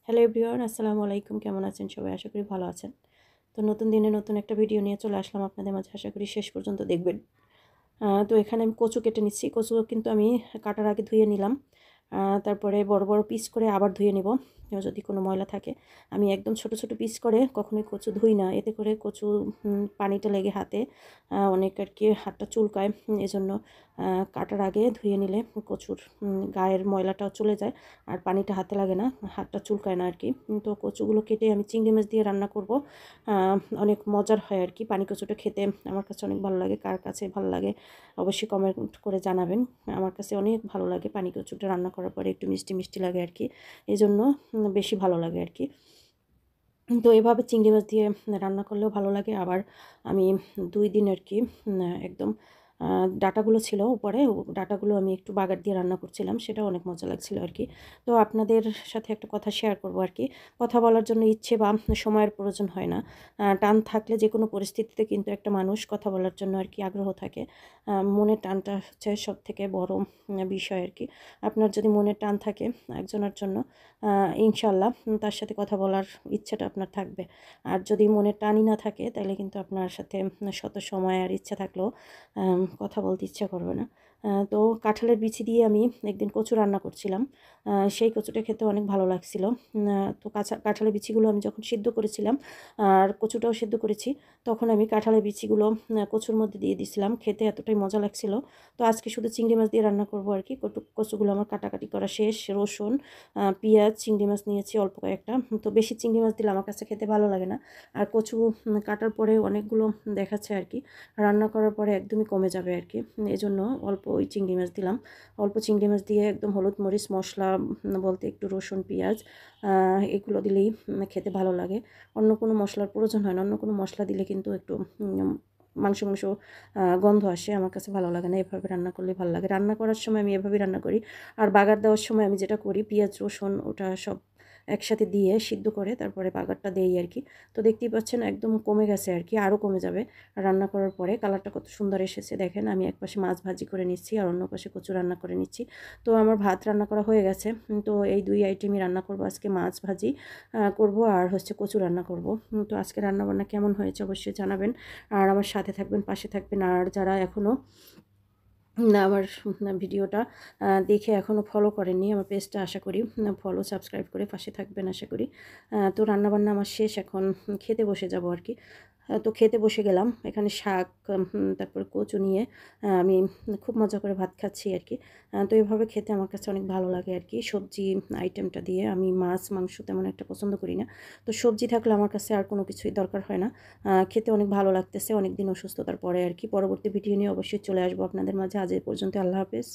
Hello everyone, আসসালামু আলাইকুম। কেমন আছেন সবাই? আশা করি ভালো আছেন। তো নতুন দিনে নতুন একটা ভিডিও নিয়ে চলে আসলাম আপনাদের মাঝে। আশা করি শেষ পর্যন্ত দেখবেন। তো এখানে আমি কচু কেটে নিচ্ছি। কচু কিন্তু আমি কাটার আগে ধুয়ে নিলাম। তারপরে বড় বড় পিস করে আবার ধুয়ে নিব যদি কোনো ময়লা থাকে। আমি একদম ছোট ছোট পিস করে কখনোই কচু ধুই না, এতে করে কচু পানিটা লেগে হাতে অনেক আর কি হাতটা চুলকায়। এজন্য কাটার আগে ধুয়ে নিলে কচুর গায়ের ময়লাটাও চলে যায় আর পানিটা হাতে লাগে না, হাতটা চুলকায় না আর কি। তো কচুগুলো কেটে আমি চিংড়ি মাছ দিয়ে রান্না করব। অনেক মজার হয় আর কি। পানি কচুটা খেতে আমার কাছে অনেক ভালো লাগে। কার কাছে ভালো লাগে অবশ্যই কমেন্ট করে জানাবেন। আমার কাছে অনেক ভালো লাগে পানি কচুটা রান্না করার পরে একটু মিষ্টি মিষ্টি লাগে আর কি, এই জন্য বেশি ভালো লাগে আর কি। তো এভাবে চিংড়ি মাছ দিয়ে রান্না করলেও ভালো লাগে। আবার আমি 2 দিন আর কি একদম ডাঁটাগুলো ছিল উপরে, ডাঁটাগুলো আমি একটু বাগার দিয়ে রান্না করছিলাম, সেটাও অনেক মজা লাগছিল আর কি। তো আপনাদের সাথে একটা কথা শেয়ার করব আর কি। কথা বলার জন্য ইচ্ছে বা সময়ের প্রয়োজন হয় না। টান থাকলে যে কোনো পরিস্থিতিতে কিন্তু একটা মানুষ কথা বলার জন্য আর কি আগ্রহ থাকে। মনের টানটা হচ্ছে সবথেকে বড় বিষয় আর কি। আপনার যদি মনের টান থাকে একজনের জন্য, ইনশাল্লাহ তার সাথে কথা বলার ইচ্ছাটা আপনার থাকবে। আর যদি মনের টানই না থাকে তাহলে কিন্তু আপনার সাথে শত সময় আর ইচ্ছা থাকলেও কথা বলতে ইচ্ছা করবে না। তো কাঁঠালের বিচি দিয়ে আমি একদিন কচু রান্না করছিলাম। সেই কচুটা খেতে অনেক ভালো লাগছিল। তো কাঁঠালের বিচিগুলো আমি যখন সিদ্ধ করেছিলাম আর কচুটাও সিদ্ধ করেছি, তখন আমি কাঁঠালের বিচিগুলো কচুর মধ্যে দিয়ে দিয়েছিলাম। খেতে এতটাই মজা লাগছিল। তো আজকে শুধু চিংড়ি মাছ দিয়ে রান্না করব আর কি। কচুগুলো আমার কাটাকাটি করা শেষ। রসুন, পেঁয়াজ, চিংড়ি মাছ নিয়েছি অল্প কয়েকটা। তো বেশি চিংড়ি মাছ দিলে আমার কাছে খেতে ভালো লাগে না। আর কচু কাটার পরে অনেকগুলো দেখাচ্ছে আর কি, রান্না করার পরে একদমই কমে যাবে আর কি। এজন্য অল্প ওই চিংড়ি মাছ দিলাম। অল্প চিংড়ি মাছ দিয়ে একদম হলুদ মরিচ মশলা বলতে একটু রসুন পেঁয়াজ এগুলো দিলেই খেতে ভালো লাগে। অন্য কোনো মশলার প্রয়োজন হয় না। অন্য কোনো মশলা দিলে কিন্তু একটু মাংস মাংস গন্ধ আসে, আমার কাছে ভালো লাগে না। এভাবে রান্না করলে ভালো লাগে। রান্না করার সময় আমি এভাবেই রান্না করি। আর বাগার দেওয়ার সময় আমি যেটা করি, পেঁয়াজ রসুন ওটা সব একসাথে দিয়ে সিদ্ধ করে তারপরে বাগারটা দেই আর কি। তো দেখতেই পাচ্ছেন একদম কমে গেছে আর কি, আরও কমে যাবে রান্না করার পরে। কালারটা কত সুন্দর এসেছে দেখেন। আমি এক পাশে মাছ ভাজি করে নিচ্ছি আর অন্য পাশে কচু রান্না করে নিচ্ছি। তো আমার ভাত রান্না করা হয়ে গেছে। তো এই 2 আইটেমই রান্না করব আজকে। মাছ ভাজি করব আর হচ্ছে কচু রান্না করব। তো আজকে রান্নাবান্না কেমন হয়েছে অবশ্যই জানাবেন। আর আমার সাথে থাকবেন, পাশে থাকবেন। আর যারা এখনও আমার ভিডিওটা দেখে এখনও ফলো করেননি আমার পেজটা, আশা করি ফলো সাবস্ক্রাইব করে পাশে থাকবেন আশা করি। তো রান্নাবান্না আমার শেষ, এখন খেতে বসে যাব আর কি। তো খেতে বসে গেলাম। এখানে শাক তারপরে কচু নিয়ে আমি খুব মজা করে ভাত খাচ্ছি আর কি। তো এভাবে খেতে আমার কাছে অনেক ভালো লাগে আর কি। সবজি আইটেমটা দিয়ে আমি মাছ মাংস তেমন একটা পছন্দ করি না। তো সবজি থাকলে আমার কাছে আর কোনো কিছুই দরকার হয় না। খেতে অনেক ভালো লাগতেছে অনেক দিন অসুস্থতার পরে আর কি। পরবর্তী ভিডিও নিয়ে অবশ্যই চলে আসবো আপনাদের মাঝে। আজ এ পর্যন্ত, আল্লাহ হাফেজ।